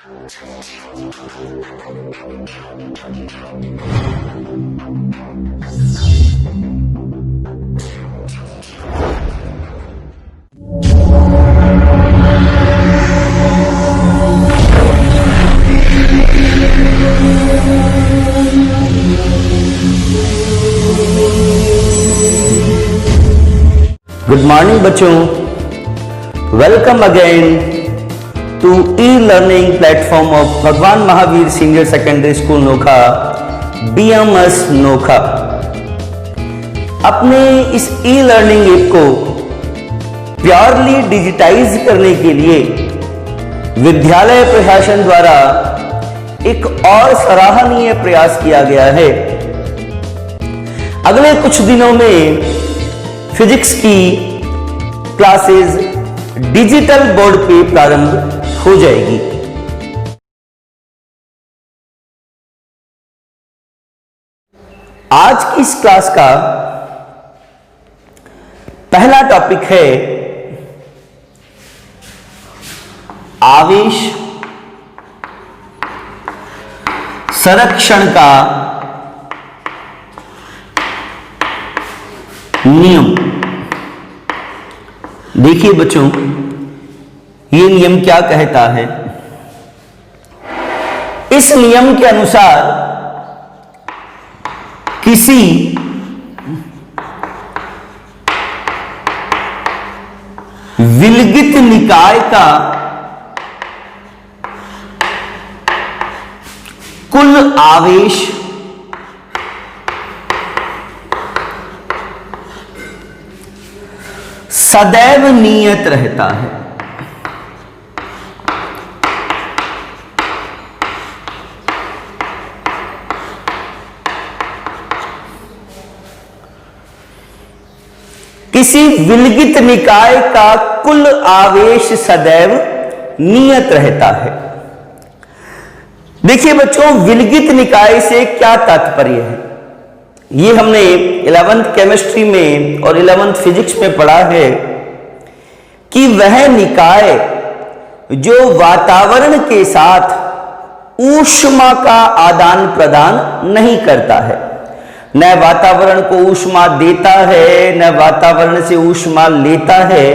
Good morning बच्चों, welcome again to e learning platform of Bhagwan Mahavir senior secondary school Nokha, BMS Nokha. अपने इस e learning app को purely digitise करने के लिए विद्यालय प्रशासन द्वारा एक और सराहनीय प्रयास किया गया है। अगले कुछ दिनों में फिजिक्स की क्लासेस डिजिटल बोर्ड पे प्रारंभ हो जाएगी। आज की इस क्लास का पहला टॉपिक है आवेश संरक्षण का नियम। देखिए बच्चों, ये नियम क्या कहता है। इस नियम के अनुसार किसी विलगित निकाय का कुल आवेश सदैव नियत रहता है। किसी विलगित निकाय का कुल आवेश सदैव नियत रहता है। देखिए बच्चों, विलगित निकाय से क्या तात्पर्य है, ये हमने 11th केमिस्ट्री में और 11th फिजिक्स में पढ़ा है कि वह निकाय जो वातावरण के साथ ऊष्मा का आदान प्रदान नहीं करता है, न वातावरण को ऊष्मा देता है न वातावरण से ऊष्मा लेता है,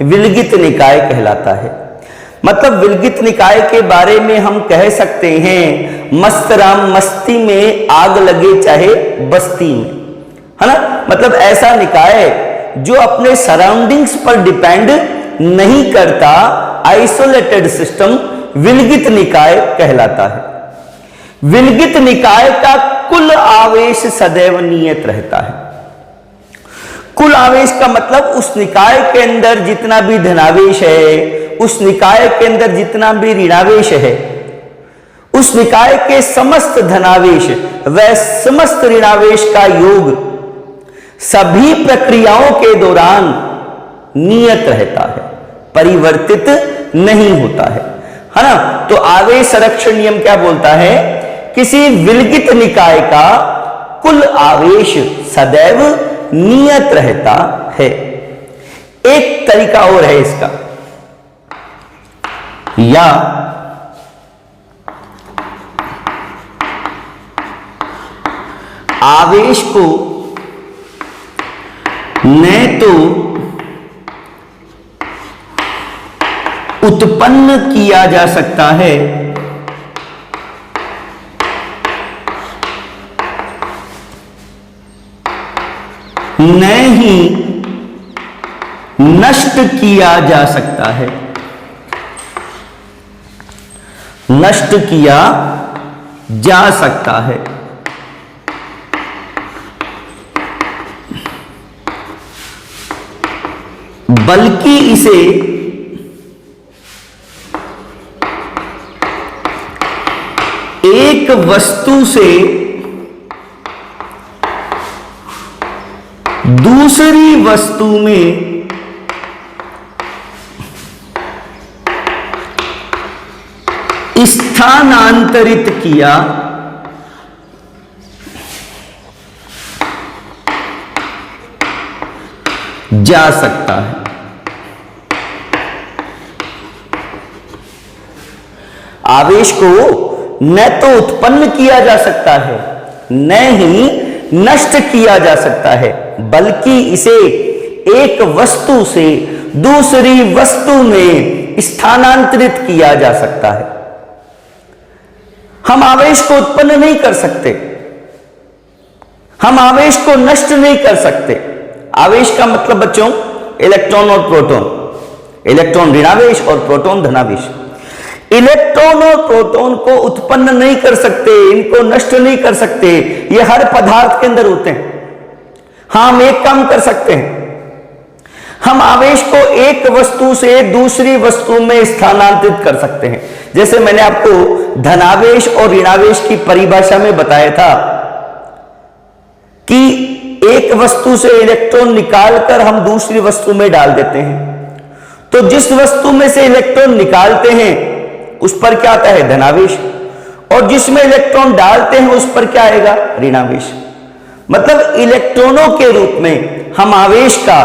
विलगित निकाय कहलाता है। मतलब विलगित निकाय के बारे में हम कह सकते हैं मस्त राम मस्ती में आग लगे चाहे बस्ती में, है ना। मतलब ऐसा निकाय जो अपने सराउंडिंग्स पर डिपेंड नहीं करता, आइसोलेटेड सिस्टम विलगित निकाय कहलाता है। विलगित निकाय का कुल आवेश सदैव नियत रहता है। कुल आवेश का मतलब उस निकाय के अंदर जितना भी धनावेश है, उस निकाय के अंदर जितना भी ऋणावेश है, उस निकाय के समस्त धनावेश व समस्त ऋणावेश का योग सभी प्रक्रियाओं के दौरान नियत रहता है, परिवर्तित नहीं होता है ना। तो आवेश संरक्षण नियम क्या बोलता है, किसी विलगित निकाय का कुल आवेश सदैव नियत रहता है। एक तरीका और है इसका, या आवेश को न तो उत्पन्न किया जा सकता है न ही नष्ट किया जा सकता है। नष्ट किया जा सकता है, बल्कि इसे एक वस्तु से दूसरी वस्तु में स्थानांतरित किया जा सकता है। आवेश को न तो उत्पन्न किया जा सकता है न ही नष्ट किया जा सकता है, बल्कि इसे एक वस्तु से दूसरी वस्तु में स्थानांतरित किया जा सकता है। हम आवेश को उत्पन्न नहीं कर सकते, हम आवेश को नष्ट नहीं कर सकते। आवेश का मतलब बच्चों इलेक्ट्रॉन और प्रोटॉन, इलेक्ट्रॉन ऋणावेश और प्रोटॉन धनावेश। इलेक्ट्रॉन और प्रोटॉन को उत्पन्न नहीं कर सकते, इनको नष्ट नहीं कर सकते, ये हर पदार्थ के अंदर होते हैं। हाँ, हम एक काम कर सकते हैं, हम आवेश को एक वस्तु से दूसरी वस्तु में स्थानांतरित कर सकते हैं। जैसे मैंने आपको धनावेश और ऋणावेश की परिभाषा में बताया था कि एक वस्तु से इलेक्ट्रॉन निकालकर हम दूसरी वस्तु में डाल देते हैं, तो जिस वस्तु में से इलेक्ट्रॉन निकालते हैं उस पर क्या आता है धनावेश, और जिसमें इलेक्ट्रॉन डालते हैं उस पर क्या आएगा ऋणावेश। मतलब इलेक्ट्रॉनों के रूप में हम आवेश का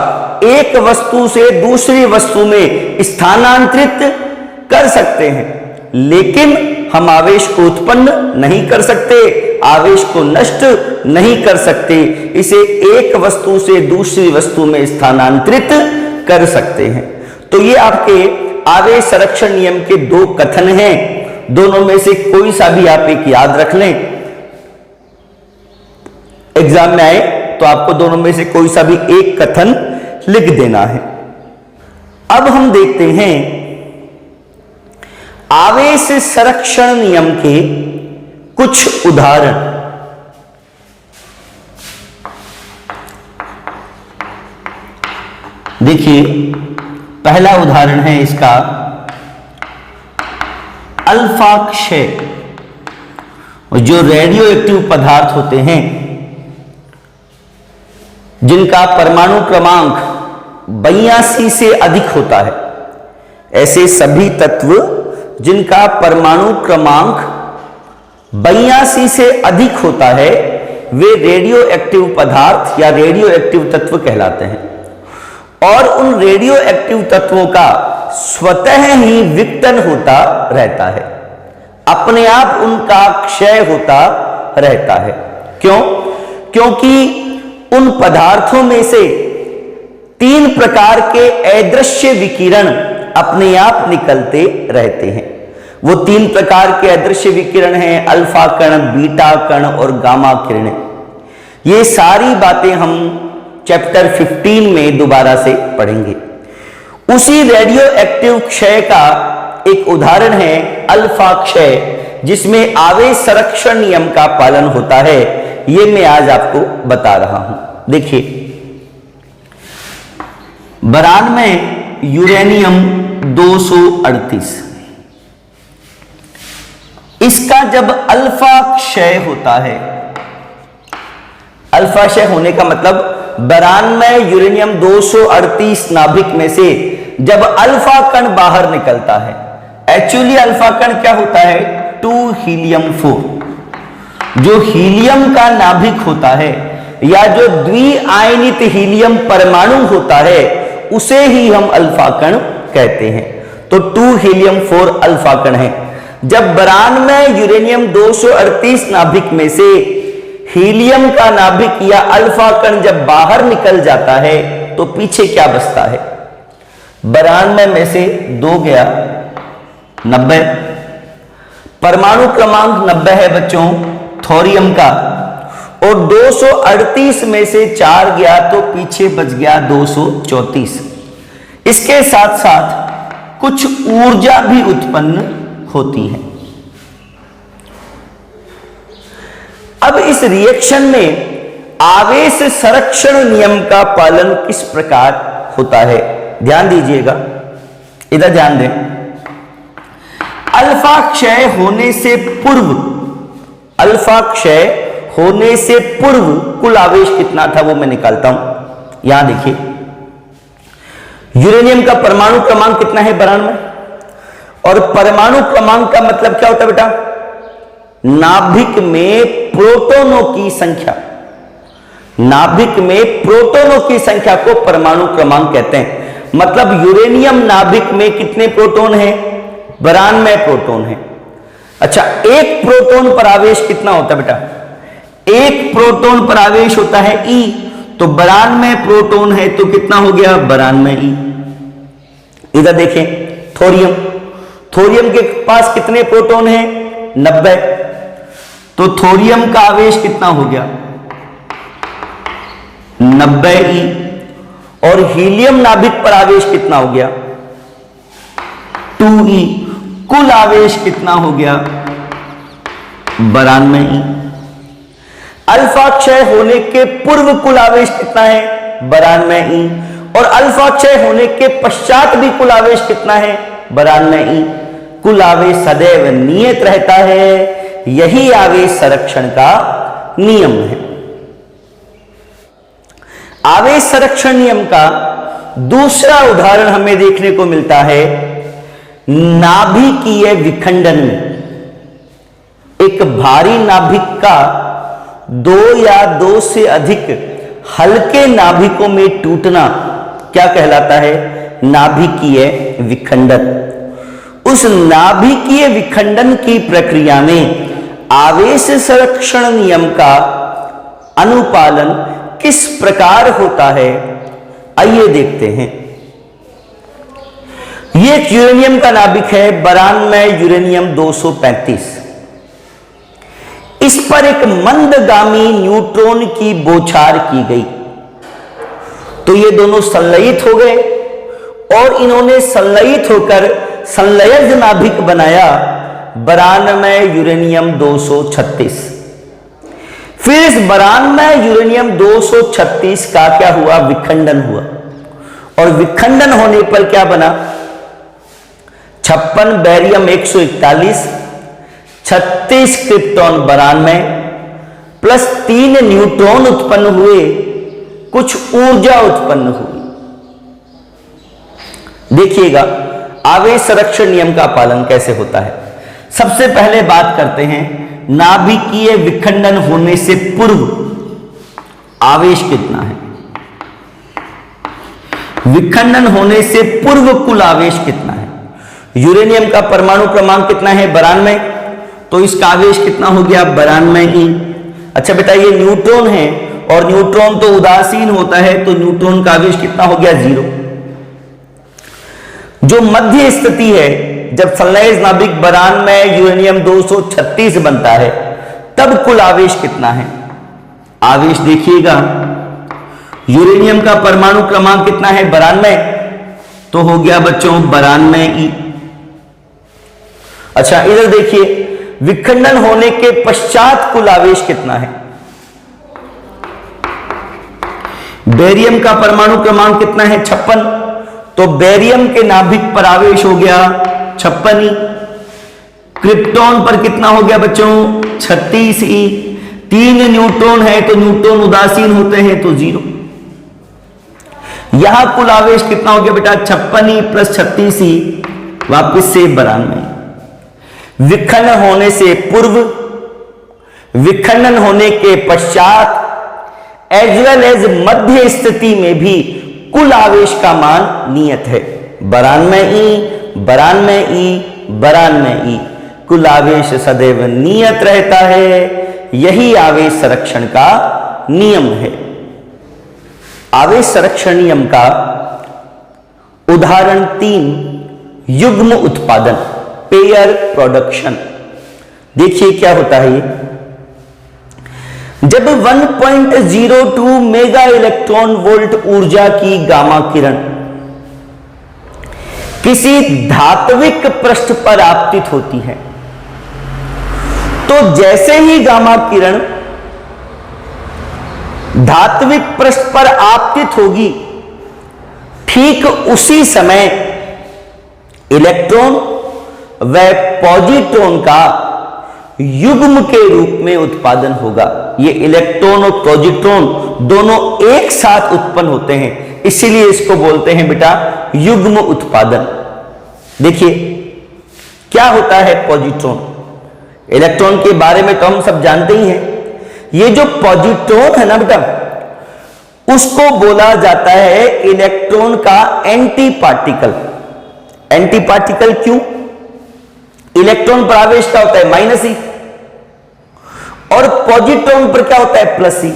एक वस्तु से दूसरी वस्तु में स्थानांतरित कर सकते हैं, लेकिन हम आवेश को उत्पन्न नहीं कर सकते, आवेश को नष्ट नहीं कर सकते, इसे एक वस्तु से दूसरी वस्तु में स्थानांतरित कर सकते हैं। तो ये आपके आवेश संरक्षण नियम के दो कथन हैं, दोनों में से कोई सा भी आप एक याद रख लें, एग्जाम में आए तो आपको दोनों में से कोई सा भी एक कथन लिख देना है। अब हम देखते हैं आवेश संरक्षण नियम के कुछ उदाहरण। देखिए, पहला उदाहरण है इसका अल्फा क्षय। जो रेडियो एक्टिव पदार्थ होते हैं जिनका परमाणु क्रमांक 82 से अधिक होता है, ऐसे सभी तत्व जिनका परमाणु क्रमांक 82 से अधिक होता है वे रेडियो एक्टिव पदार्थ या रेडियो एक्टिव तत्व कहलाते हैं। और उन रेडियो एक्टिव तत्वों का स्वतः ही विघटन होता रहता है, अपने आप उनका क्षय होता रहता है। क्यों? क्योंकि उन पदार्थों में से 3 प्रकार के अदृश्य विकिरण अपने आप निकलते रहते हैं। वो 3 प्रकार के अदृश्य विकिरण हैं अल्फा कण, बीटा कण और गामा किरणें। ये सारी बातें हम चैप्टर 15 में दोबारा से पढ़ेंगे। उसी रेडियो एक्टिव क्षय का एक उदाहरण है अल्फा क्षय, जिसमें आवेश संरक्षण नियम का पालन होता है। ये मैं आज आपको बता रहा हूं। देखिए, बरान में यूरेनियम 238, इसका जब अल्फा क्षय होता है, अल्फा क्षय होने का मतलब बरान में यूरेनियम 238 नाभिक में से जब अल्फा कण बाहर निकलता है। एक्चुअली अल्फा कण क्या होता है? 2 हीलियम 4। जो हीलियम का नाभिक होता है या जो द्विआयनित हीलियम परमाणु होता है उसे ही हम अल्फा कण कहते हैं। तो 2 हीलियम 4 अल्फा कण है। जब बरान में यूरेनियम 238 नाभिक में से हीलियम का नाभिक या अल्फा कण जब बाहर निकल जाता है तो पीछे क्या बचता है? 92 में से 2 गया 90। परमाणु क्रमांक 90 है बच्चों थोरियम का, और 238 में से 4 गया तो पीछे बच गया 234। इसके साथ साथ कुछ ऊर्जा भी उत्पन्न होती है। अब इस रिएक्शन में आवेश संरक्षण नियम का पालन किस प्रकार होता है? ध्यान दीजिएगा, इधर ध्यान दें। अल्फा क्षय होने से पूर्व, अल्फा क्षय होने से पूर्व कुल आवेश कितना था वो मैं निकालता हूं। यहां देखिए, यूरेनियम का परमाणु क्रमांक कितना है बरान में? और परमाणु क्रमांक का मतलब क्या होता है बेटा? नाभिक में प्रोटॉनों की संख्या। नाभिक में प्रोटॉनों की संख्या को परमाणु क्रमांक कहते हैं। मतलब यूरेनियम नाभिक में कितने प्रोटॉन हैं? 92 प्रोटॉन हैं। अच्छा, एक प्रोटॉन पर आवेश कितना होता है बेटा? एक प्रोटॉन पर आवेश होता है E, तो 92 प्रोटॉन है तो कितना हो गया? 92 E। इधर देखें थोरियम, थोरियम के पास कितने प्रोटॉन हैं? 90, तो थोरियम का आवेश कितना हो गया? 90 E। और हीलियम नाभिक पर आवेश कितना हो गया? 2 E। कुल आवेश कितना हो गया? 92 E। अल्फा क्षय होने के पूर्व कुल आवेश कितना है? 92 E। और अल्फा क्षय होने के पश्चात भी कुल आवेश कितना है? 92 E। कुल आवेश सदैव नियत रहता है, यही आवेश संरक्षण का नियम है। आवेश संरक्षण नियम का दूसरा उदाहरण हमें देखने को मिलता है नाभिकीय विखंडन में। एक भारी नाभिक का 2 या 2 से अधिक हल्के नाभिकों में टूटना क्या कहलाता है? नाभिकीय विखंडन। उस नाभिकीय विखंडन की प्रक्रिया में आवेश संरक्षण नियम का अनुपालन किस प्रकार होता है, आइए देखते हैं। यह एक यूरेनियम का नाभिक है 92 यूरेनियम 235। इस पर एक मंदगामी न्यूट्रॉन की बौछार की गई, तो ये दोनों संलयित हो गए और इन्होंने संलयित होकर संलयज नाभिक बनाया 92 यूरेनियम 236। फिर इस 92 यूरेनियम 236 का क्या हुआ? विखंडन हुआ। और विखंडन होने पर क्या बना? 56 बेरियम 141, 36 क्रिप्टॉन 92 प्लस 3 न्यूट्रॉन उत्पन्न हुए, कुछ ऊर्जा उत्पन्न हुई। देखिएगा आवेश संरक्षण नियम का पालन कैसे होता है। सबसे पहले बात करते हैं नाभिकीय विखंडन होने से पूर्व आवेश कितना है। विखंडन होने से पूर्व कुल आवेश कितना है? यूरेनियम का परमाणु क्रमांक कितना है? 92, तो इसका आवेश कितना हो गया? 92 E। अच्छा बेटा, ये न्यूट्रॉन है और न्यूट्रॉन तो उदासीन होता है, तो न्यूट्रॉन का आवेश कितना हो गया? 0। जो मध्य स्थिति है, जब संलयज नाभिक 92 यूरेनियम 236 बनता है, तब कुल आवेश कितना है? आवेश देखिएगा, यूरेनियम का परमाणु क्रमांक कितना है? 92, तो हो गया बच्चों 92 E। अच्छा इधर देखिए, विखंडन होने के पश्चात कुल आवेश कितना है? बेरियम का परमाणु क्रमांक कितना है? 56, तो बेरियम के नाभिक पर आवेश हो गया 56 E। क्रिप्टॉन पर कितना हो गया बच्चों? 36 E। 3 न्यूट्रॉन है तो न्यूट्रॉन उदासीन होते हैं, तो 0। यहां कुल आवेश कितना हो गया बेटा? 56 E प्लस 36 E, वापिस से 92। विखंडन होने से पूर्व, विखंडन होने के पश्चात, एज वेल एज मध्य स्थिति में भी कुल आवेश का मान नियत है। 92 E, 92 E, 92 E। कुल आवेश सदैव नियत रहता है, यही आवेश संरक्षण का नियम है। आवेश संरक्षण नियम का उदाहरण 3, युग्म उत्पादन, पेयर प्रोडक्शन। देखिए क्या होता है ये। जब 1.02 मेगा इलेक्ट्रॉन वोल्ट ऊर्जा की गामा किरण किसी धात्विक पृष्ठ पर आपतित होती है, तो जैसे ही गामा किरण धात्विक पृष्ठ पर आपतित होगी, ठीक उसी समय इलेक्ट्रॉन व पॉजिट्रॉन का युग्म के रूप में उत्पादन होगा। ये इलेक्ट्रॉन और पॉजिट्रॉन दोनों एक साथ उत्पन्न होते हैं, इसीलिए इसको बोलते हैं बेटा युग्म उत्पादन। देखिए क्या होता है पॉजिट्रॉन। इलेक्ट्रॉन के बारे में तो हम सब जानते ही हैं। ये जो पॉजिट्रॉन है ना बेटा, उसको बोला जाता है इलेक्ट्रॉन का एंटी पार्टिकल। एंटी पार्टिकल क्यों? इलेक्ट्रॉन पर आवेश क्या होता है? माइनस ई। और पॉजिट्रॉन पर क्या होता है? प्लस ई।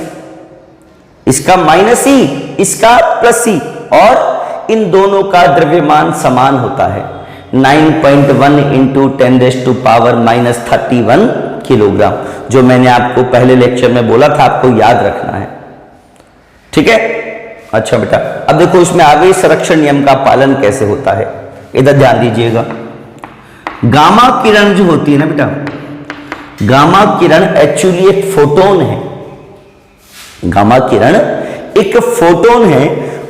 इसका माइनस ई, इसका प्लस ई, और इन दोनों का द्रव्यमान समान होता है 9.1 इंटू 10⁻³ किलोग्राम, जो मैंने आपको पहले लेक्चर में बोला था, आपको याद रखना है। ठीक है, अच्छा बेटा, अब देखो इसमें आवेश संरक्षण नियम का पालन कैसे होता है, इधर ध्यान दीजिएगा। गामा किरण जो होती है ना बेटा, गामा किरण एक्चुअली एक फोटोन है। गामा किरण एक फोटोन है,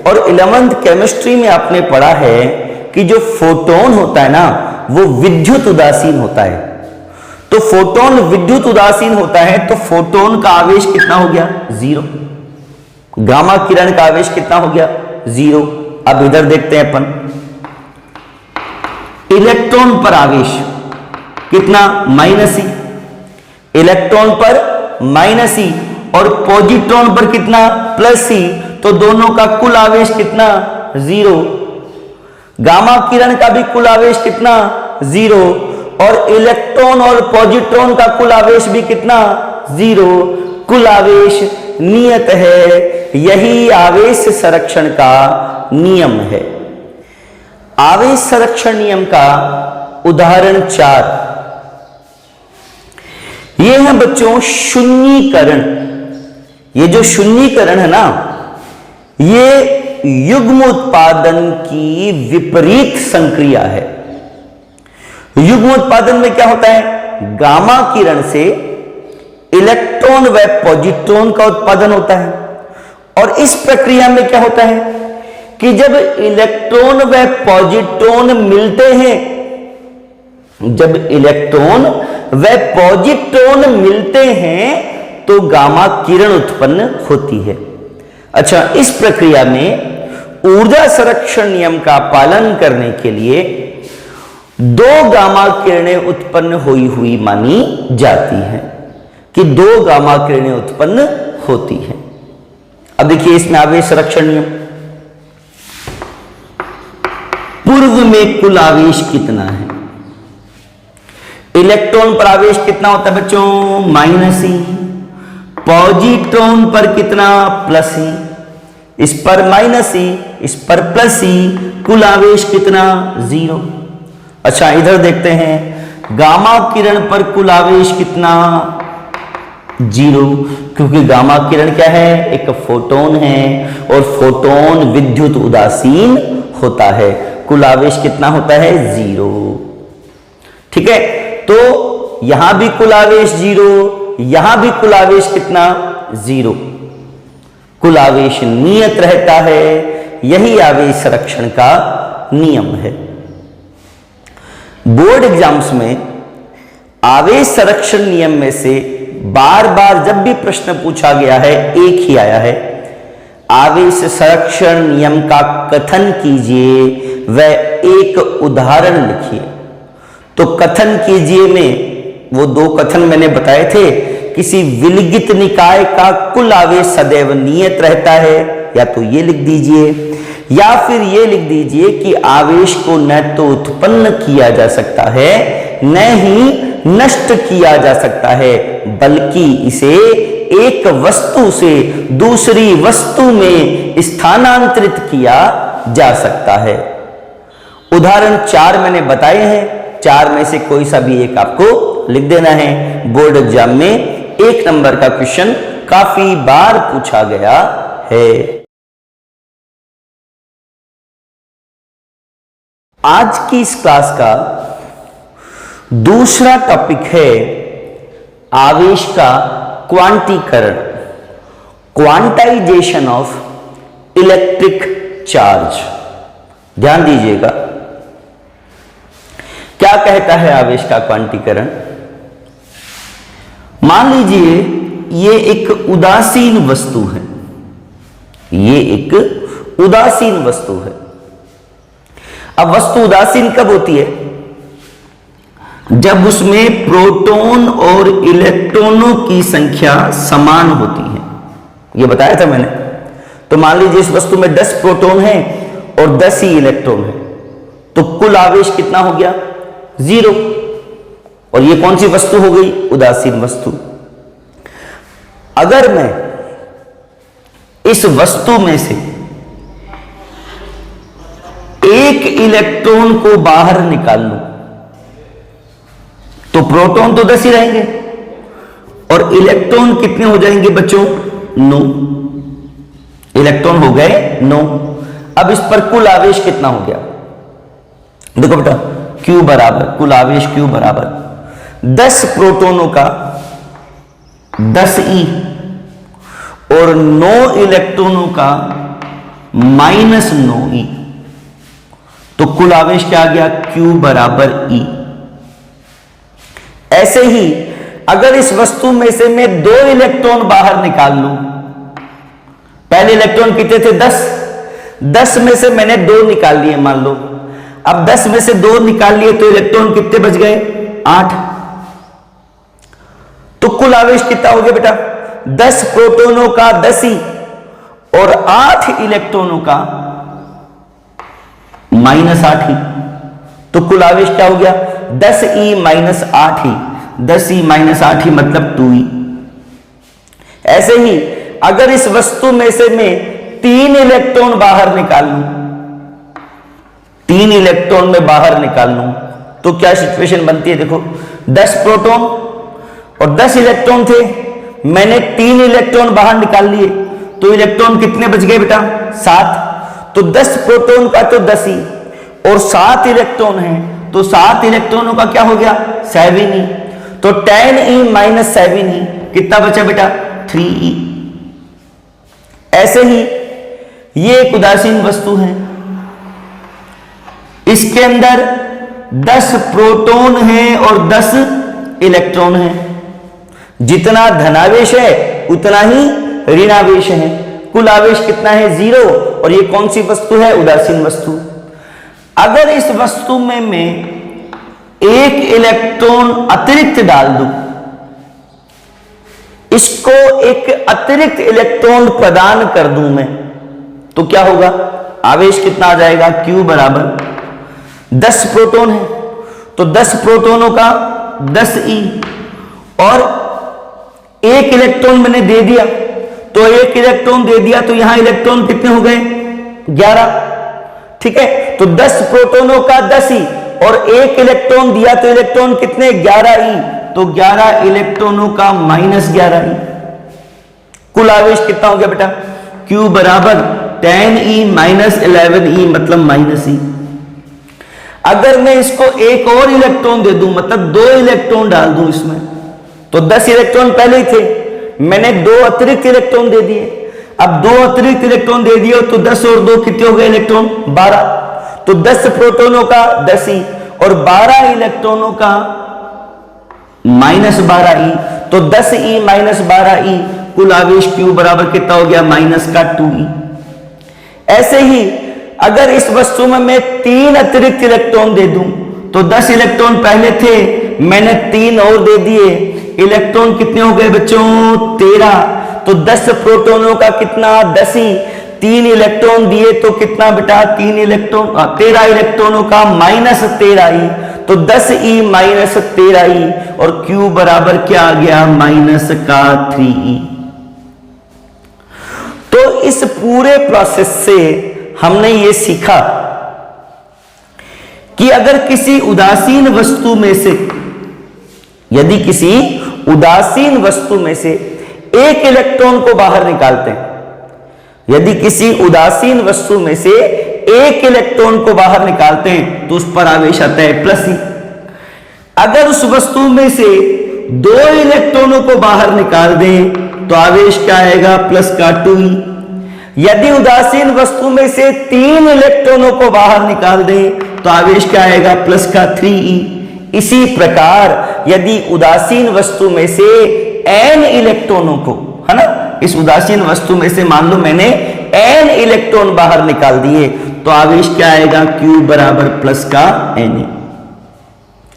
और 11th केमिस्ट्री में आपने पढ़ा है कि जो फोटोन होता है ना, वो विद्युत उदासीन होता है। तो फोटोन विद्युत उदासीन होता है, तो फोटोन का आवेश कितना हो गया? 0। गामा किरण का आवेश कितना हो गया? 0। अब इधर देखते हैं अपन, इलेक्ट्रॉन पर आवेश कितना? माइनस ई। इलेक्ट्रॉन पर माइनस ई और पॉजिट्रॉन पर कितना? प्लस ई। तो दोनों का कुल आवेश कितना? 0। गामा किरण का भी कुल आवेश कितना? 0। और इलेक्ट्रॉन और पॉजिट्रॉन का कुल आवेश भी कितना? 0। कुल आवेश नियत है। यही आवेश संरक्षण का नियम है। आवेश संरक्षण नियम का उदाहरण 4 ये है बच्चों शून्यीकरण। ये जो शून्यीकरण है ना, ये युग्म उत्पादन की विपरीत संक्रिया है। युग्म उत्पादन में क्या होता है? गामा किरण से इलेक्ट्रॉन व पॉजिट्रॉन का उत्पादन होता है। और इस प्रक्रिया में क्या होता है कि जब इलेक्ट्रॉन व पॉजिट्रॉन मिलते हैं, जब इलेक्ट्रॉन व पॉजिट्रॉन मिलते हैं तो गामा किरण उत्पन्न होती है। अच्छा, इस प्रक्रिया में ऊर्जा संरक्षण नियम का पालन करने के लिए 2 गामा किरणें उत्पन्न हुई मानी जाती हैं, कि 2 गामा किरणें उत्पन्न होती हैं। अब देखिए इसमें आवेश संरक्षण नियम, पूर्व में कुल आवेश कितना है? इलेक्ट्रॉन पर आवेश कितना होता है बच्चों? माइनस ई। पॉजिट्रॉन पर कितना? प्लस ई। इस पर माइनस ई, इस पर प्लस ई। कुल आवेश कितना? 0। अच्छा, इधर देखते हैं गामा किरण पर कुल आवेश कितना? 0, क्योंकि गामा किरण क्या है? एक फोटोन है, और फोटोन विद्युत उदासीन होता है। कुल आवेश कितना होता है? 0। ठीक है, तो यहां भी कुल आवेश 0, यहां भी कुल आवेश कितना? 0। कुल आवेश नियत रहता है। यही आवेश संरक्षण का नियम है। बोर्ड एग्जाम्स में आवेश संरक्षण नियम में से बार बार जब भी प्रश्न पूछा गया है, एक ही आया है, आवेश संरक्षण नियम का कथन कीजिए व एक उदाहरण लिखिए। तो कथन कीजिए में वो 2 कथन मैंने बताए थे। किसी विलगित निकाय का कुल आवेश सदैव नियत रहता है, या तो ये लिख दीजिए, या फिर ये लिख दीजिए कि आवेश को न तो उत्पन्न किया जा सकता है, न ही नष्ट किया जा सकता है, बल्कि इसे एक वस्तु से दूसरी वस्तु में स्थानांतरित किया जा सकता है। उदाहरण 4 मैंने बताए हैं, 4 में से कोई सा भी एक आपको लिख देना है। बोर्ड एग्जाम में 1 नंबर का क्वेश्चन काफी बार पूछा गया है। आज की इस क्लास का दूसरा टॉपिक है आवेश का क्वांटीकरण, क्वांटाइजेशन ऑफ इलेक्ट्रिक चार्ज। ध्यान दीजिएगा, क्या कहता है आवेश का क्वांटीकरण। मान लीजिए ये एक उदासीन वस्तु है, ये एक उदासीन वस्तु है। अब वस्तु उदासीन कब होती है? जब उसमें प्रोटॉन और इलेक्ट्रॉनों की संख्या समान होती है। यह बताया था मैंने। तो मान लीजिए इस वस्तु में 10 प्रोटॉन है और 10 ही इलेक्ट्रॉन है, तो कुल आवेश कितना हो गया? 0। और ये कौन सी वस्तु हो गई? उदासीन वस्तु। अगर मैं इस वस्तु में से एक इलेक्ट्रॉन को बाहर निकाल लूं तो प्रोटॉन तो 10 ही रहेंगे और इलेक्ट्रॉन कितने हो जाएंगे बच्चों? 9 इलेक्ट्रॉन हो गए 9। अब इस पर कुल आवेश कितना हो गया? देखो बेटा, Q बराबर, कुल आवेश Q बराबर 10 प्रोटॉनों का 10e और 9 इलेक्ट्रॉनों का -9e, तो कुल आवेश क्या आ गया? Q बराबर E। ऐसे ही अगर इस वस्तु में से मैं 2 इलेक्ट्रॉन बाहर निकाल लूं, पहले इलेक्ट्रॉन कितने थे? 10 में से मैंने 2 निकाल लिए मान लो। अब 10 में से 2 निकाल लिए तो इलेक्ट्रॉन कितने बच गए? 8। तो कुल आवेश कितना हो गया बेटा? 10 प्रोटॉनों का 10e और 8 इलेक्ट्रॉनों का -8e, तो कुल आवेश क्या हो गया? 10e - 8e, 10e - 8e मतलब 2e। ऐसे ही अगर इस वस्तु में से मैं 3 इलेक्ट्रॉन बाहर निकाल लूं, 3 इलेक्ट्रॉन में बाहर निकाल लूं तो क्या सिचुएशन बनती है? देखो, 10 प्रोटॉन और 10 इलेक्ट्रॉन थे, मैंने 3 इलेक्ट्रॉन बाहर निकाल लिए तो इलेक्ट्रॉन कितने बच गए बेटा? 7। तो 10 प्रोटॉन का तो 10e और 7 इलेक्ट्रॉन हैं तो 7 इलेक्ट्रॉनों का क्या हो गया? 7e। तो 10e - 7e कितना बचा बेटा? 3e। ऐसे ही ये एक उदासीन वस्तु है, इसके अंदर 10 प्रोटॉन हैं और 10 इलेक्ट्रॉन हैं। जितना धनावेश है उतना ही ऋणावेश है। कुल आवेश कितना है? 0। और ये कौन सी वस्तु है? उदासीन वस्तु। अगर इस वस्तु में मैं एक इलेक्ट्रॉन अतिरिक्त डाल दूं, इसको एक अतिरिक्त इलेक्ट्रॉन प्रदान कर दूं मैं, तो क्या होगा? आवेश कितना आ जाएगा? Q बराबर 10 प्रोटॉन है तो 10 प्रोटॉनों का 10e और एक इलेक्ट्रॉन मैंने दे दिया, तो एक इलेक्ट्रॉन दे दिया तो यहां इलेक्ट्रॉन कितने हो गए? 11। ठीक है, तो 10 प्रोटॉनों का 10e और एक इलेक्ट्रॉन दिया तो इलेक्ट्रॉन कितने? 11e, तो 11 इलेक्ट्रॉनों का -11e। कुल आवेश कितना हो गया बेटा? Q बराबर 10e - 11e मतलब -e। अगर मैं इसको एक और इलेक्ट्रॉन दे दूं, मतलब 2 इलेक्ट्रॉन डाल दूं इसमें, तो 10 इलेक्ट्रॉन पहले ही थे, मैंने 2 अतिरिक्त इलेक्ट्रॉन दे दिए। अब 2 अतिरिक्त इलेक्ट्रॉन दे दिए तो 10 और 2 कितने हो गए इलेक्ट्रॉन? 12। तो 10 प्रोटॉनों का 10e और 12 इलेक्ट्रॉनों का -12e, तो 10e - 12e, कुल आवेश Q बराबर कितना हो गया? -2e। ऐसे ही अगर इस वस्तु में मैं 3 अतिरिक्त इलेक्ट्रॉन दे दूं, तो 10 इलेक्ट्रॉन पहले थे, मैंने 3 और दे दिए, इलेक्ट्रॉन कितने हो गए बच्चों? 13। तो 10 प्रोटॉनों का कितना? 10e, 3 इलेक्ट्रॉन दिए तो कितना बेटा? 3 इलेक्ट्रॉन 13 इलेक्ट्रॉनों का -13e, तो 10e - 13e और Q बराबर क्या आ गया? -3e। तो इस पूरे प्रोसेस से हमने ये सीखा कि अगर किसी उदासीन वस्तु में से, यदि किसी उदासीन वस्तु में से एक इलेक्ट्रॉन को बाहर निकालते हैं, यदि किसी उदासीन वस्तु में से एक इलेक्ट्रॉन को बाहर निकालते हैं तो उस पर आवेश आता है +e। अगर उस वस्तु में से 2 इलेक्ट्रॉनों को बाहर निकाल दें तो आवेश क्या आएगा? +2e। यदि उदासीन वस्तु में से 3 इलेक्ट्रॉनों को बाहर निकाल दें तो आवेश क्या आएगा? +3e। इसी प्रकार यदि उदासीन वस्तु में से n इलेक्ट्रॉनों को, है ना, इस उदासीन वस्तु में से मान लो मैंने n इलेक्ट्रॉन बाहर निकाल दिए तो आवेश क्या आएगा? Q बराबर +NE।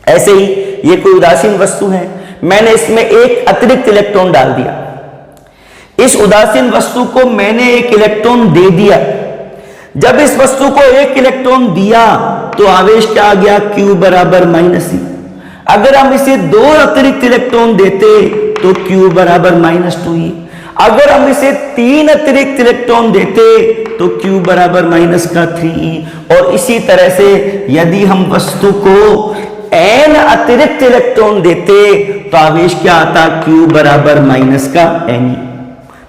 ऐसे ही ये कोई उदासीन वस्तु है, मैंने इसमें एक अतिरिक्त इलेक्ट्रॉन डाल दिया, इस उदासीन वस्तु को मैंने एक इलेक्ट्रॉन दे दिया। जब इस वस्तु को एक इलेक्ट्रॉन दिया तो आवेश क्या आ गया? Q बराबर -e। अगर हम इसे 2 अतिरिक्त इलेक्ट्रॉन देते तो Q बराबर -2e। अगर हम इसे 3 अतिरिक्त इलेक्ट्रॉन देते तो Q बराबर -3e। और इसी तरह से यदि हम वस्तु को n अतिरिक्त इलेक्ट्रॉन देते तो आवेश क्या आता, Q बराबर -ne।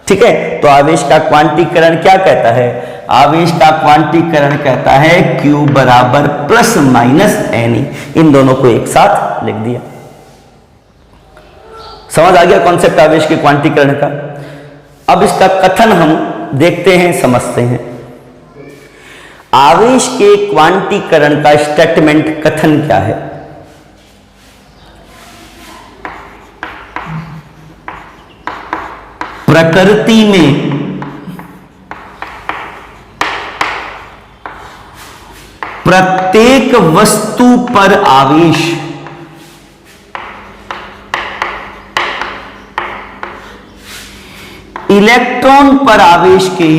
ठीक है, तो आवेश का क्वांटीकरण क्या कहता है, आवेश का क्वांटीकरण कहता है Q बराबर ±ne। इन दोनों को एक साथ लिख दिया। समझ आ गया कॉन्सेप्ट आवेश के क्वांटीकरण का। अब इसका कथन हम देखते हैं, समझते हैं। आवेश के क्वांटीकरण का स्टेटमेंट कथन क्या है। प्रकृति में प्रत्येक वस्तु पर आवेश इलेक्ट्रॉन पर आवेश के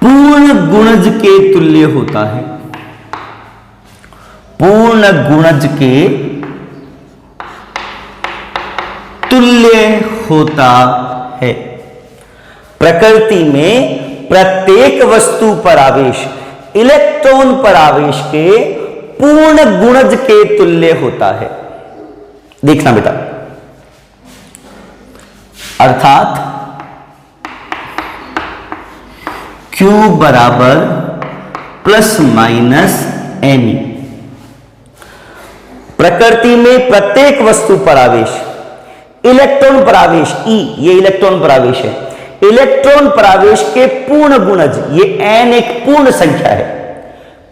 पूर्ण गुणज के तुल्य होता है। पूर्ण गुणज के तुल्य होता है। प्रकृति में प्रत्येक वस्तु पर आवेश इलेक्ट्रॉन पर आवेश के पूर्ण गुणज के तुल्य होता है। देखना बेटा, अर्थात Q बराबर ±ne। प्रकृति में प्रत्येक वस्तु पर आवेश इलेक्ट्रॉन पर आवेश E, ये इलेक्ट्रॉन पर आवेश है। इलेक्ट्रॉन पर आवेश के पूर्ण गुणज, ये n एक पूर्ण संख्या है।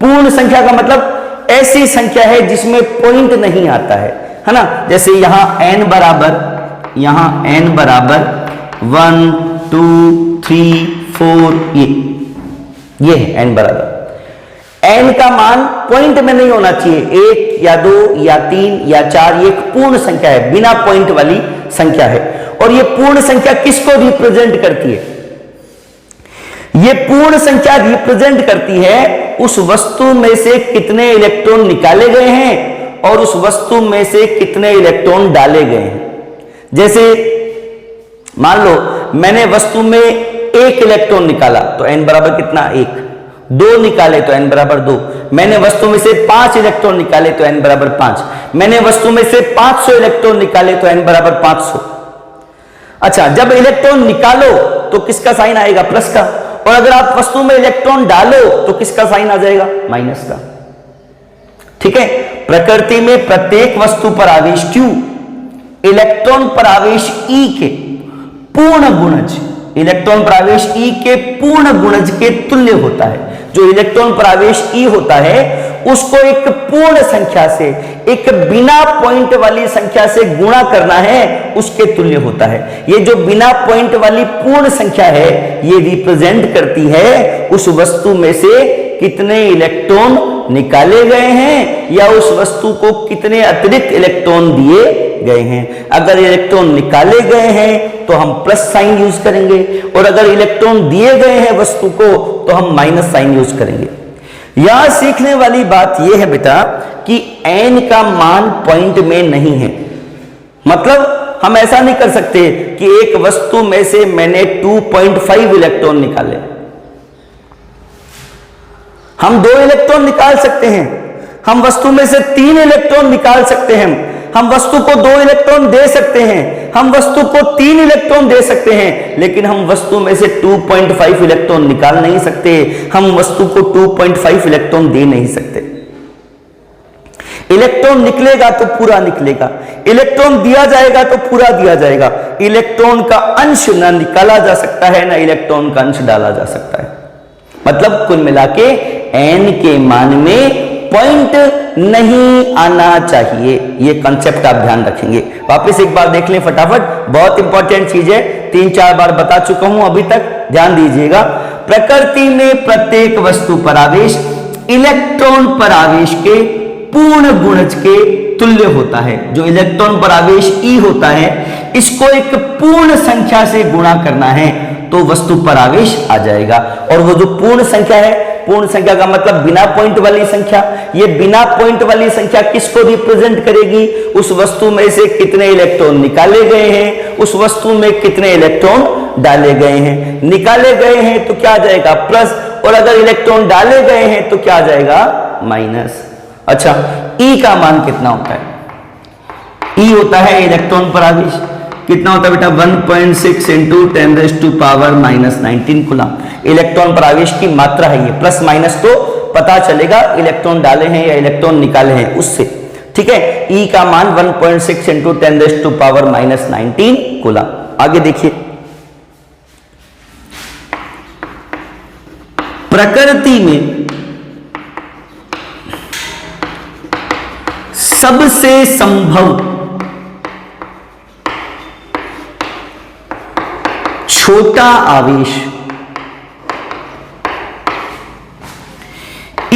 पूर्ण संख्या का मतलब ऐसी संख्या है जिसमें पॉइंट नहीं आता है ना। जैसे यहां n बराबर 1 2 3 4 ये है n बराबर। n का मान पॉइंट में नहीं होना चाहिए, 1 या 2 या 3 या 4, ये एक पूर्ण संख्या है, बिना पॉइंट वाली संख्या है। और ये पूर्ण संख्या किसको रिप्रेजेंट करती है, ये पूर्ण संख्या रिप्रेजेंट करती है उस वस्तु में से कितने इलेक्ट्रॉन निकाले गए हैं और उस वस्तु में से कितने इलेक्ट्रॉन डाले गए हैं। जैसे मान लो मैंने वस्तु में 1 इलेक्ट्रॉन निकाला तो n बराबर कितना 1, 2 निकाले तो n बराबर 2, मैंने वस्तु में से 5 इलेक्ट्रॉन निकाले तो n बराबर 5, मैंने वस्तु में से 500 इलेक्ट्रॉन निकाले तो n बराबर 500। अच्छा, जब इलेक्ट्रॉन निकालो तो किसका साइन आएगा, प्लस का, और अगर आप वस्तु में इलेक्ट्रॉन डालो तो किसका साइन आ जाएगा, माइनस का। ठीक है, प्रकृति में प्रत्येक वस्तु पर आवेश Q इलेक्ट्रॉन पर आवेश E के पूर्ण गुणज, इलेक्ट्रॉन पर आवेश E के पूर्ण गुणज के तुल्य होता है। जो इलेक्ट्रॉन पर आवेश E होता है उसको एक पूर्ण संख्या से, एक बिना पॉइंट वाली संख्या से गुणा करना है, उसके तुल्य होता है। ये जो बिना पॉइंट वाली पूर्ण संख्या है ये रिप्रेजेंट करती है उस वस्तु में से कितने इलेक्ट्रॉन निकाले गए हैं या उस वस्तु को कितने अतिरिक्त इलेक्ट्रॉन दिए गए हैं। अगर इलेक्ट्रॉन निकाले गए हैं तो हम प्लस साइन यूज करेंगे, और अगर इलेक्ट्रॉन दिए गए हैं वस्तु को तो हम माइनस साइन यूज करेंगे। यहां सीखने वाली बात यह है बेटा कि n का मान पॉइंट में नहीं है। मतलब हम ऐसा नहीं कर सकते कि एक वस्तु में से मैंने 2.5 इलेक्ट्रॉन निकाले। हम 2 इलेक्ट्रॉन निकाल सकते हैं, हम वस्तु में से 3 इलेक्ट्रॉन निकाल सकते हैं, हम वस्तु को 2 इलेक्ट्रॉन दे सकते हैं, हम वस्तु को 3 इलेक्ट्रॉन दे सकते हैं, लेकिन हम वस्तु में से 2.5 इलेक्ट्रॉन निकाल नहीं सकते, हम वस्तु को 2.5 इलेक्ट्रॉन दे नहीं सकते। इलेक्ट्रॉन निकलेगा तो पूरा निकलेगा, इलेक्ट्रॉन दिया जाएगा तो पूरा दिया जाएगा। इलेक्ट्रॉन का अंश ना निकाला जा सकता है ना इलेक्ट्रॉन का अंश डाला जा सकता है। मतलब कुल मिला के n के मान में पॉइंट नहीं आना चाहिए। ये कंसेप्ट आप ध्यान रखेंगे। वापस एक बार देख लें फटाफट, बहुत इंपॉर्टेंट चीज है, 3-4 बार बता चुका हूं अभी तक, ध्यान दीजिएगा। प्रकृति में प्रत्येक वस्तु पर आवेश इलेक्ट्रॉन पर आवेश के पूर्ण गुणज के तुल्य होता है। जो इलेक्ट्रॉन पर आवेश E होता है, इसको एक पूर्ण संख्या से गुणा करना है तो वस्तु पर आवेश आ जाएगा। और वो जो पूर्ण संख्या है, पूर्ण संख्या का मतलब बिना पॉइंट वाली संख्या, ये बिना पॉइंट वाली संख्या किसको रिप्रेजेंट करेगी? उस वस्तु में से कितने इलेक्ट्रॉन निकाले गए हैं, उस वस्तु में कितने इलेक्ट्रॉन डाले गए हैं। निकाले गए हैं तो क्या आ जाएगा? प्लस, और अगर इलेक्ट्रॉन डाले गए हैं तो क्या आ जाएगा? माइनस। अच्छा, E का मान कितना होता है? E होता है इलेक्ट्रॉन पर आवेश, कितना होता है बेटा? 1.6 इंटू 10⁻⁻19 कूलम। इलेक्ट्रॉन पर आवेश की मात्रा है ये, प्लस माइनस तो पता चलेगा इलेक्ट्रॉन डाले हैं या इलेक्ट्रॉन निकाले हैं उससे, ठीक है। E का मान 1.6 इंटू 10⁻⁻19 कूलम। आगे देखिए, प्रकृति में सबसे संभव छोटा आवेश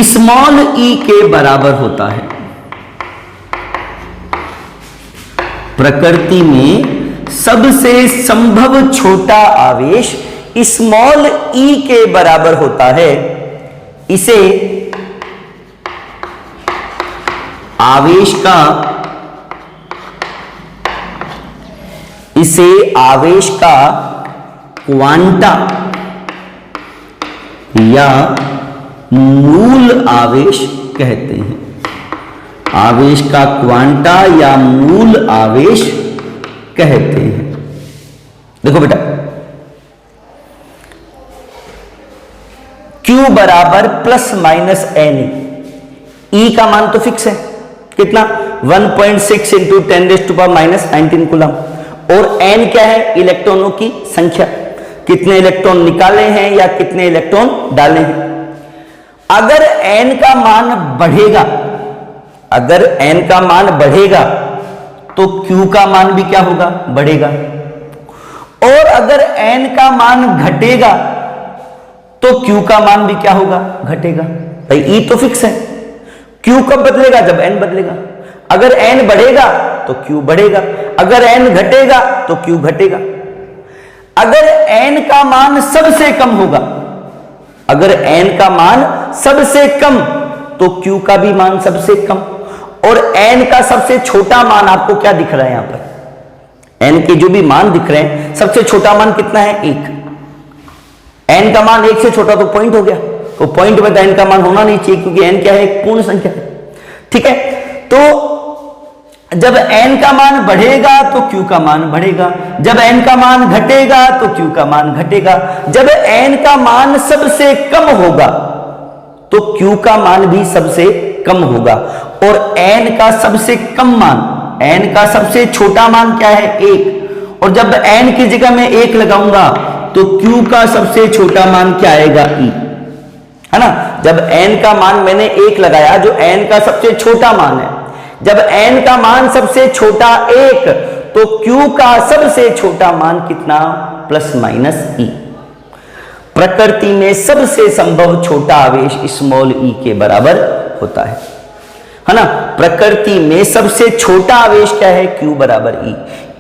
स्मॉल e के बराबर होता है। प्रकृति में सबसे संभव छोटा आवेश स्मॉल e के बराबर होता है। इसे आवेश का क्वांटा या मूल आवेश कहते हैं। आवेश का क्वांटा या मूल आवेश कहते हैं। देखो बेटा, Q बराबर प्लस माइनस एन, E का मान तो फिक्स है, कितना? 1.6 इंटू 10⁻⁻19 कूलम। और n क्या है? इलेक्ट्रॉनों की संख्या, कितने इलेक्ट्रॉन निकाले हैं या कितने इलेक्ट्रॉन डाले हैं। अगर n का मान बढ़ेगा, अगर n का मान बढ़ेगा तो Q का मान भी क्या होगा? बढ़ेगा। और अगर n का मान घटेगा तो Q का मान भी क्या होगा? घटेगा। भाई E तो फिक्स है, Q कब बदलेगा? जब n बदलेगा। अगर n बढ़ेगा तो Q बढ़ेगा, अगर n घटेगा तो Q घटेगा। अगर n का मान सबसे कम होगा, अगर n का मान सबसे कम तो Q का भी मान सबसे कम। और n का सबसे छोटा मान आपको क्या दिख रहा है यहां पर? n के जो भी मान दिख रहे हैं, सबसे छोटा मान कितना है? 1। n का मान 1 से छोटा तो पॉइंट हो गया, तो पॉइंट में n का मान होना नहीं चाहिए क्योंकि n क्या है? एक पूर्ण संख्या है, ठीक है। तो जब n का मान बढ़ेगा तो Q का मान बढ़ेगा, जब n का मान घटेगा तो Q का मान घटेगा। जब n का मान सबसे कम होगा तो Q का मान भी सबसे कम होगा। और n का सबसे कम मान, n का सबसे छोटा मान क्या है? 1। और जब n की जगह मैं 1 लगाऊंगा तो Q का सबसे छोटा मान क्या आएगा? E, है ना। जब n का मान मैंने 1 लगाया, जो n का सबसे छोटा मान है, जब n का मान सबसे छोटा 1 तो Q का सबसे छोटा मान कितना? Plus minus E। प्रकृति में सबसे संभव छोटा आवेश स्मॉल e के बराबर होता है ना। प्रकृति में सबसे छोटा आवेश क्या है? Q बराबर E।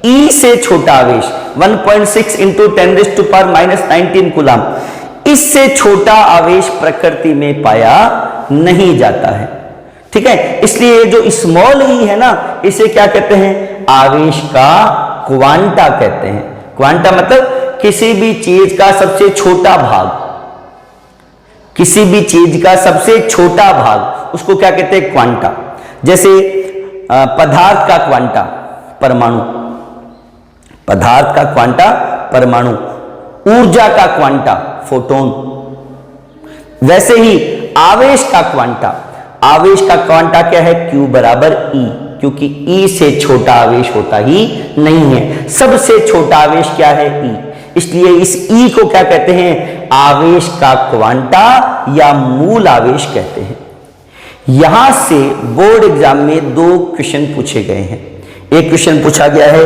E से छोटा आवेश 1.6 इंटू 10⁻⁻19 कूलम, इससे छोटा आवेश प्रकृति में पाया नहीं जाता है, ठीक है। इसलिए जो स्मॉल e है ना, इसे क्या कहते हैं? आवेश का क्वांटा कहते हैं। क्वांटा मतलब किसी भी चीज का सबसे छोटा भाग, किसी भी चीज का सबसे छोटा भाग, उसको क्या कहते हैं? क्वांटा। जैसे पदार्थ का क्वांटा परमाणु, पदार्थ का क्वांटा परमाणु, ऊर्जा का क्वांटा फोटोन। वैसे ही आवेश का क्वांटा, आवेश का क्वांटा क्या है? Q बराबर E, क्योंकि E से छोटा आवेश होता ही नहीं है। सबसे छोटा आवेश क्या है? E। इसलिए इस E को क्या कहते हैं? आवेश का क्वांटा या मूल आवेश कहते हैं। यहां से बोर्ड एग्जाम में 2 क्वेश्चन पूछे गए हैं। एक क्वेश्चन पूछा गया है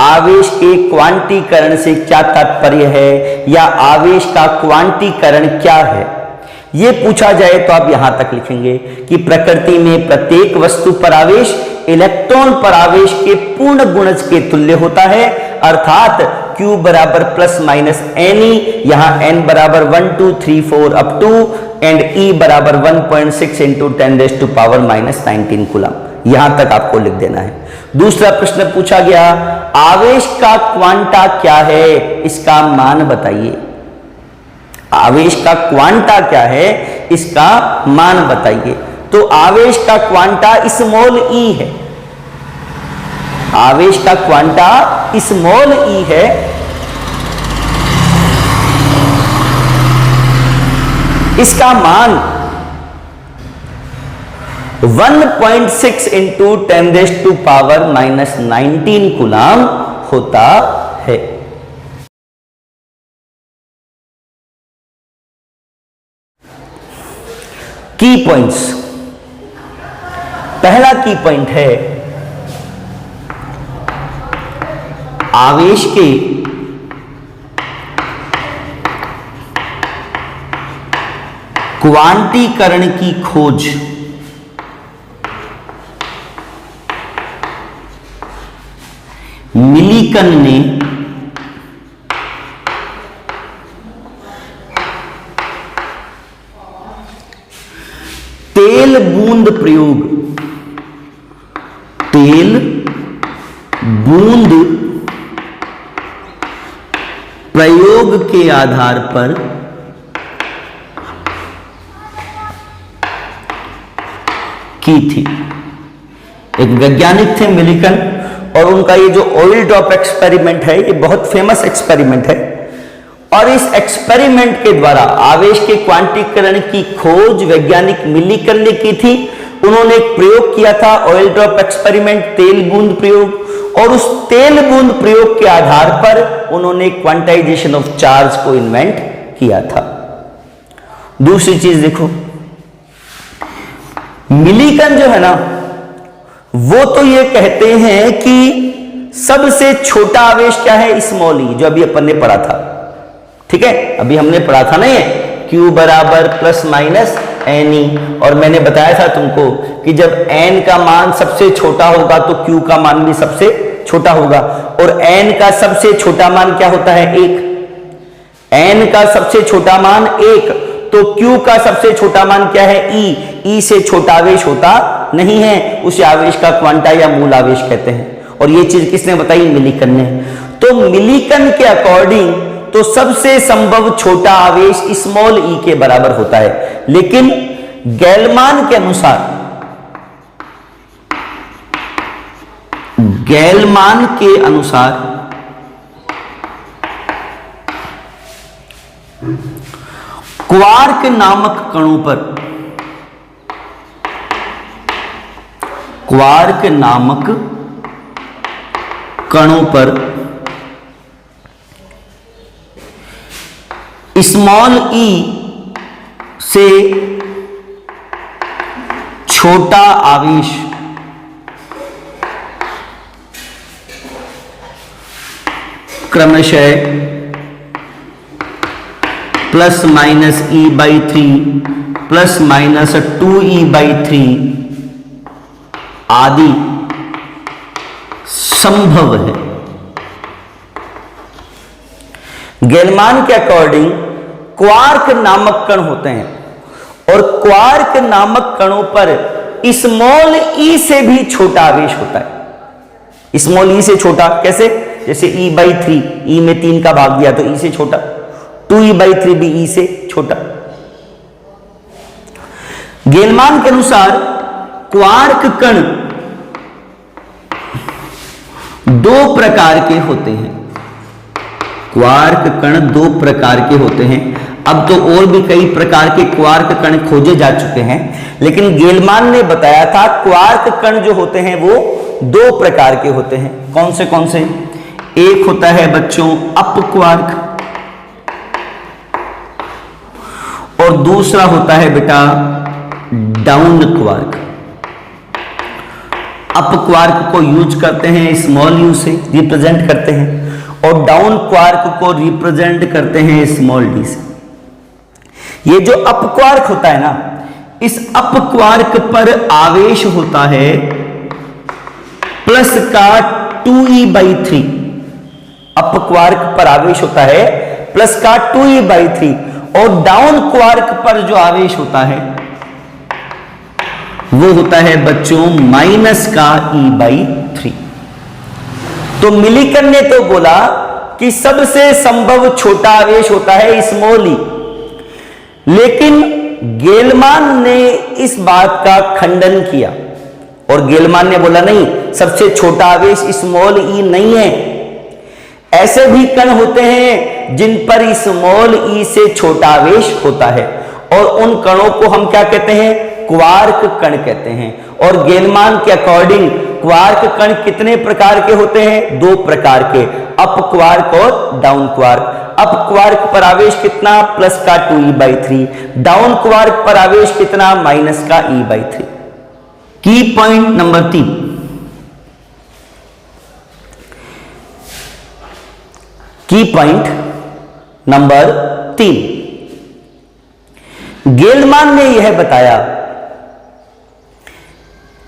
आवेश के क्वांटीकरण से क्या तात्पर्य है, या आवेश का क्वांटीकरण क्या है। ये पूछा जाए तो आप यहां तक लिखेंगे कि प्रकृति में प्रत्येक वस्तु पर आवेश इलेक्ट्रॉन पर आवेश के पूर्ण गुणज के तुल्य होता है, अर्थात Q बराबर प्लस माइनस NE, यहां N बराबर 1 2 3 4 अप टू एंड E बराबर 1.6 इंटू 10⁻⁻19 कूलम। यहां तक आपको लिख देना है। दूसरा प्रश्न पूछा गया, आवेश का क्वांटा क्या है, इसका मान बताइए। आवेश का क्वांटा क्या है, इसका मान बताइए। तो आवेश का क्वांटा स्मॉल e है। आवेश का क्वांटा स्मॉल e है। इसका मान 1.6 इंटू 10⁻⁻19 कूलम होता है। की पॉइंट्स, पहला की पॉइंट है आवेश के क्वांटीकरण की खोज मिलीकन ने तेल बूंद प्रयोग के आधार पर की थी। एक वैज्ञानिक थे मिलीकन, और उनका ये जो ऑयल ड्रॉप एक्सपेरिमेंट है ये बहुत फेमस एक्सपेरिमेंट है, और इस एक्सपेरिमेंट के द्वारा आवेश के क्वांटीकरण की खोज वैज्ञानिक मिलीकन ने की थी। उन्होंने एक प्रयोग किया था, ऑयल ड्रॉप एक्सपेरिमेंट, तेल बूंद प्रयोग, और उस तेल बूंद प्रयोग के आधार पर उन्होंने क्वांटाइजेशन ऑफ चार्ज को इन्वेंट किया था। दूसरी चीज देखो, मिलीकन जो है ना, वो तो ये कहते हैं कि सबसे छोटा आवेश क्या है, स्मॉल ई, जो अभी अपन ने पढ़ा था। ठीक है, अभी हमने पढ़ा था ना ये Q बराबर प्लस माइनस NE, और मैंने बताया था तुमको कि जब N का मान सबसे छोटा होगा तो Q का मान भी सबसे छोटा होगा, और N का सबसे छोटा मान क्या होता है, 1। N का सबसे छोटा मान 1, तो Q का सबसे छोटा मान क्या है, E। E से छोटा आवेश होता नहीं है, उसे आवेश का क्वांटा या मूल आवेश कहते हैं। और ये चीज किसने बताई, मिलीकन ने। तो मिलीकन के अकॉर्डिंग तो सबसे संभव छोटा आवेश स्मॉल ई के बराबर होता है, लेकिन गैलमान के अनुसार क्वार्क नामक कणों पर स्मॉल ई से छोटा आवेश क्रमशः plus minus E/3 plus minus 2E/3 आदि संभव है। गैलमान के अकॉर्डिंग क्वार्क नामक कण होते हैं, और क्वार्क नामक कणों पर स्मॉल ई से भी छोटा आवेश होता है। स्मॉल ई से छोटा कैसे, जैसे E/3, E में 3 का भाग दिया तो E से छोटा, 2E/3 भी E से छोटा। गैलमान के अनुसार क्वार्क कण 2 प्रकार के होते हैं। क्वार्क कण 2 प्रकार के होते हैं। अब तो और भी कई प्रकार के क्वार्क कण खोजे जा चुके हैं, लेकिन गैलमान ने बताया था क्वार्क कण जो होते हैं वो 2 प्रकार के होते हैं। कौन से? एक होता है बच्चों अप क्वार्क, और दूसरा होता है बेटा डाउन क्वार्क। अप क्वार्क को यूज करते हैं स्मॉल यू से रिप्रेजेंट करते हैं, और डाउन क्वार्क को रिप्रेजेंट करते हैं स्मॉल डी से। ये जो अपक्वार्क होता है ना, इस अपक्वार्क पर आवेश होता है प्लस का 2e/3। अपक्वार्क पर आवेश होता है प्लस का 2e/3 और डाउन क्वार्क पर जो आवेश होता है वो होता है बच्चों माइनस का e/3। तो मिलिकन ने तो बोला कि सबसे संभव छोटा आवेश होता है स्मॉल ई, लेकिन गेलमान ने इस बात का खंडन किया और गेलमान ने बोला नहीं, सबसे छोटा आवेश स्मॉल ई नहीं है। ऐसे भी कण होते हैं जिन पर स्मॉल ई से छोटा आवेश होता है और उन कणों को हम क्या कहते हैं? क्वार्क कण कहते हैं। और गेलमान के अकॉर्डिंग क्वार्क कण कितने प्रकार के होते हैं? 2 प्रकार के, अप क्वार्क और डाउन क्वार्क। अप क्वार्क पर आवेश कितना? प्लस का 2e/3। डाउन क्वार्क पर आवेश कितना? माइनस का e/3। की पॉइंट नंबर 3, की पॉइंट नंबर 3, गेलमान ने यह बताया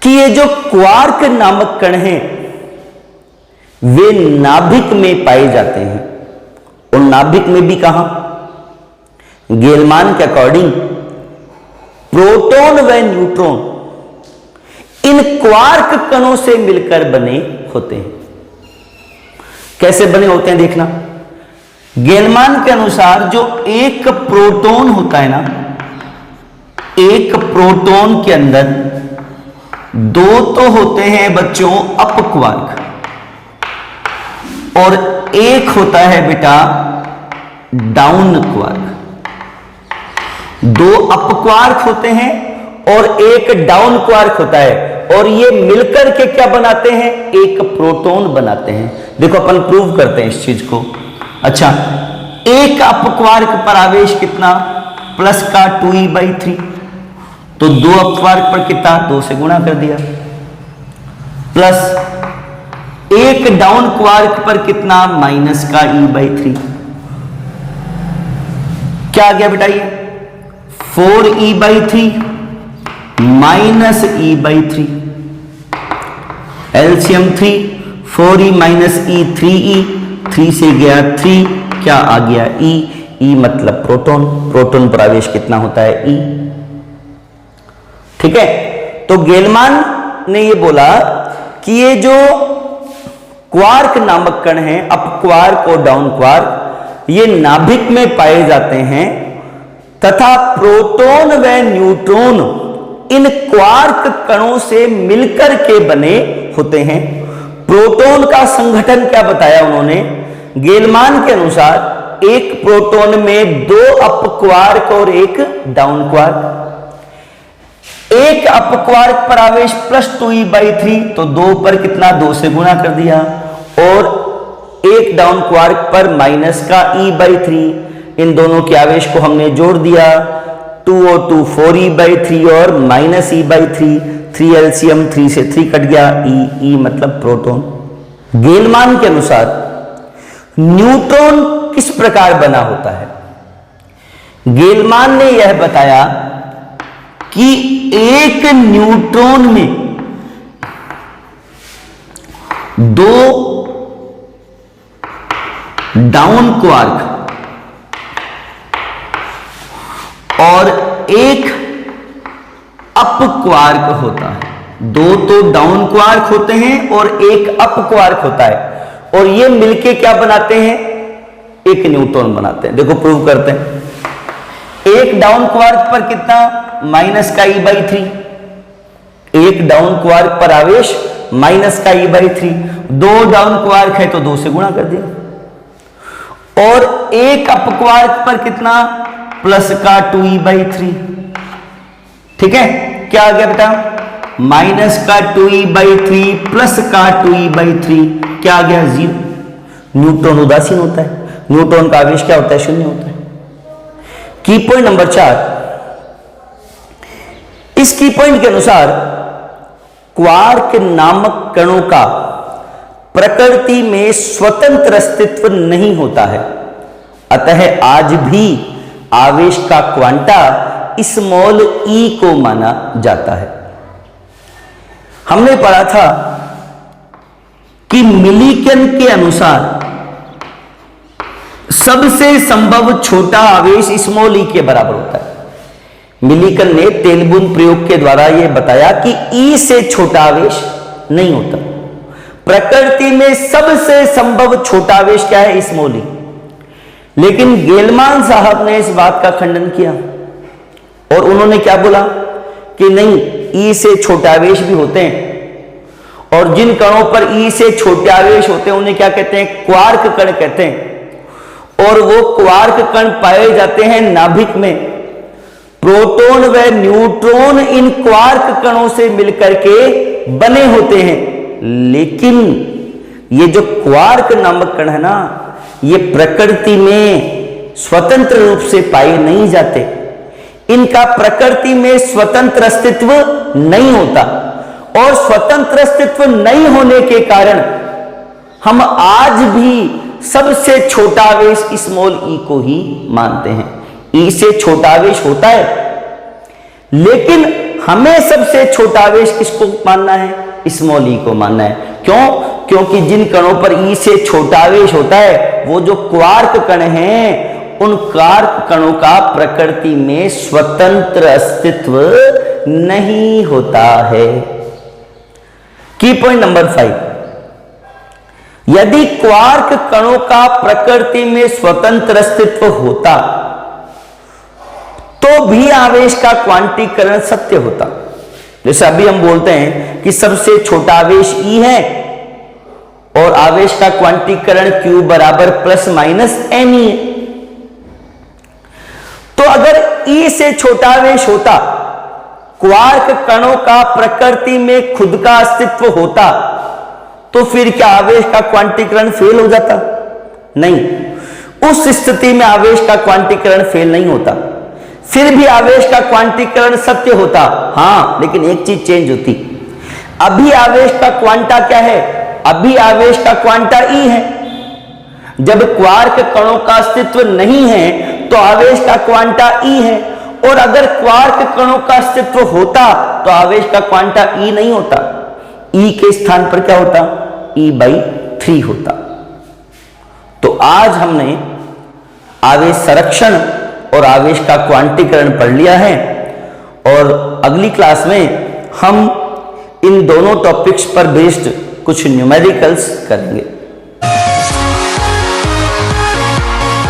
कि ये जो क्वार्क नामक कण हैं वे नाभिक में पाए जाते हैं। और नाभिक में भी कहां? गेलमान के अकॉर्डिंग प्रोटॉन व न्यूट्रॉन इन क्वार्क कणों से मिलकर बने होते हैं। कैसे बने होते हैं देखना। गेलमान के अनुसार जो एक प्रोटॉन होता है ना, एक प्रोटॉन के अंदर 2 तो होते हैं बच्चों अप क्वार्क और एक होता है बेटा डाउन क्वार्क। 2 अप क्वार्क होते हैं और एक डाउन क्वार्क होता है और ये मिलकर के क्या बनाते हैं? एक प्रोटॉन बनाते हैं। देखो अपन प्रूव करते हैं इस चीज को। अच्छा, एक अप क्वार्क पर आवेश कितना? प्लस का 2e/3। तो 2 अप क्वार्क पर कितना? 2 से गुणा कर दिया। प्लस एक डाउन क्वार्क पर कितना? माइनस का e/3। क्या आ गया बेटा? ये 4e/3 minus e/3। LCM 3, 4e minus e 3e, 3 से गया 3, क्या आ गया? e। e मतलब प्रोटॉन, प्रोटॉन पर आवेश कितना होता है? e। ठीक है, तो गेलमान ने ये बोला कि ये जो क्वार्क नामक कण हैं, अप क्वार्क और डाउन क्वार्क, ये नाभिक में पाए जाते हैं तथा प्रोटॉन व न्यूट्रॉन इन क्वार्क कणों से मिलकर के बने होते हैं। प्रोटॉन का संगठन क्या बताया उन्होंने? गेलमान के अनुसार एक प्रोटॉन में 2 अप क्वार्क और एक डाउन क्वार्क। एक अप क्वार्क पर आवेश प्लस 2e/3, तो 2 पर कितना? 2 से गुणा कर दिया। और एक डाउन क्वार्क पर माइनस का e/3। इन दोनों के आवेश को हमने जोड़ दिया, 2 और 2 4e/3 और माइनस e/3। 3 एलसीएम 3 से 3 कट गया, e मतलब प्रोटॉन। गेलमान के अनुसार न्यूट्रॉन किस प्रकार बना होता है? गेलमान ने यह बताया कि एक न्यूट्रॉन में 2 डाउन क्वार्क और एक अप क्वार्क होता है। 2 तो डाउन क्वार्क होते हैं और एक अप क्वार्क होता है और ये मिलके क्या बनाते हैं? एक न्यूट्रॉन बनाते हैं। देखो प्रूव करते हैं। एक डाउन क्वार्क पर कितना? माइनस का e/3। एक डाउन क्वार्क पर आवेश माइनस का e/3। 2 डाउन क्वार्क है तो 2 से गुणा कर दिया। और एक अप क्वार्क पर कितना? प्लस का 2e/3। ठीक है, क्या आ गया बेटा? माइनस का 2e/3 प्लस का 2e/3, क्या आ गया? 0। न्यूट्रॉन उदासीन होता है, न्यूट्रॉन का आवेश क्या होता है? 0 होता है। की पॉइंट नंबर 4, इस की पॉइंट के अनुसार क्वार्क नामक कणों का प्रकृति में स्वतंत्र अस्तित्व नहीं होता है, अतः आज भी आवेश का क्वांटा स्मॉल ई को माना जाता है। हमने पढ़ा था कि मिलीकन के अनुसार सबसे संभव छोटा आवेश स्मॉल ई के बराबर होता है। मिलीकन ने तेल बूंद प्रयोग के द्वारा यह बताया कि ई से छोटा आवेश नहीं होता। प्रकृति में सबसे संभव छोटा आवेश क्या है? स्मॉल ई। लेकिन गेलमान साहब ने इस बात का खंडन किया और उन्होंने क्या बोला कि नहीं, ई से छोटे आवेश भी होते हैं, और जिन कणों पर ई से छोटे आवेश होते हैं उन्हें क्या कहते हैं? क्वार्क कण कहते हैं। और वो क्वार्क कण पाए जाते हैं नाभिक में। प्रोटॉन व न्यूट्रॉन इन क्वार्क कणों से मिलकर के बने होते हैं। लेकिन ये जो क्वार्क नामक कण है ना, ये प्रकृति में स्वतंत्र रूप से पाए नहीं जाते। इनका प्रकृति में स्वतंत्र अस्तित्व नहीं होता, और स्वतंत्र अस्तित्व नहीं होने के कारण हम आज भी सबसे छोटा आवेश स्मॉल ई को ही मानते हैं। ई से छोटा आवेश होता है, लेकिन हमें सबसे छोटा आवेश किसको मानना है? स्मॉल ई को मानना है। क्यों? क्योंकि जिन कणों पर ई से छोटा आवेश होता है वो जो क्वार्क कण हैं, उन क्वार्क कणों का प्रकृति में स्वतंत्र अस्तित्व नहीं होता है। की पॉइंट नंबर 5, यदि क्वार्क कणों का प्रकृति में स्वतंत्र अस्तित्व होता तो भी आवेश का क्वांटीकरण सत्य होता। जैसे अभी हम बोलते हैं कि सबसे छोटा आवेश ई है और आवेश का क्वांटीकरण Q बराबर प्लस माइनस एम ई है। तो अगर ई से छोटा आवेश होता, क्वार्क कणों का प्रकृति में खुद का अस्तित्व होता, तो फिर क्या आवेश का क्वांटीकरण फेल हो जाता? नहीं, उस स्थिति में आवेश का क्वांटीकरण फेल नहीं होता, फिर भी आवेश का क्वांटीकरण सत्य होता। हां, लेकिन एक चीज चेंज होती। अभी आवेश का क्वांटा क्या है? अभी आवेश का क्वांटा ई है। जब क्वार्क कणों का अस्तित्व नहीं है तो आवेश का क्वांटा ई है, और अगर क्वार्क कणों का अस्तित्व होता तो आवेश का क्वांटा ई नहीं होता। ई के स्थान पर क्या होता? E/3 होता। तो आज हमने आवेश संरक्षण और आवेश का क्वांटीकरण पढ़ लिया है, और अगली क्लास में हम इन दोनों टॉपिक्स पर बेस्ड कुछ न्यूमेरिकल्स करेंगे।